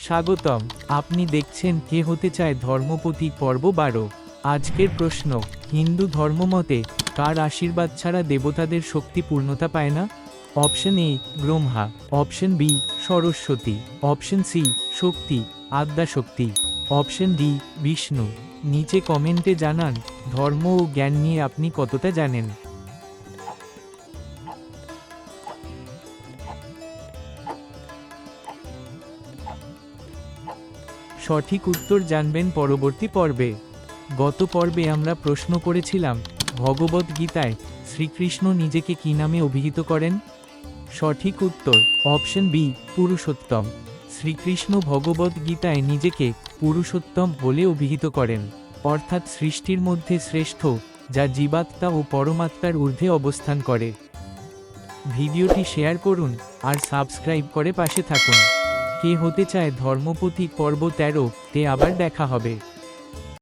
স্বাগতম। আপনি দেখছেন কে হতে চায় ধর্মপতি পর্ব 12। আজকের প্রশ্ন, হিন্দু ধর্মমতে কার আশীর্বাদ ছাড়া দেবতাদের শক্তি পূর্ণতা পায় না? Option A Brahma, option B Saraswati, option C Shakti Adyashakti, option D Vishnu. নিচে কমেন্টে জানান ধর্ম ও জ্ঞান নিয়ে আপনি কতটা জানেন। সঠিক উত্তর জানবেন পরবর্তী পর্বে। গত পর্বে আমরা প্রশ্ন করেছিলাম, ভগবদ গীতায় শ্রীকৃষ্ণ নিজেকে কী নামে অভিহিত করেন? সঠিক উত্তর অপশন বি পুরুষোত্তম। শ্রীকৃষ্ণ ভগবদ গীতায় নিজেকে পুরুষোত্তম বলে অভিহিত করেন, অর্থাৎ সৃষ্টির মধ্যে শ্রেষ্ঠ, যা জীবাত্মা ও পরমাত্মার ঊর্ধ্বে অবস্থান করে। ভিডিওটি শেয়ার করুন আর সাবস্ক্রাইব করে পাশে থাকুন। কে হতে চায় ধর্মপতি পর্ব 13 তে আবার দেখা হবে।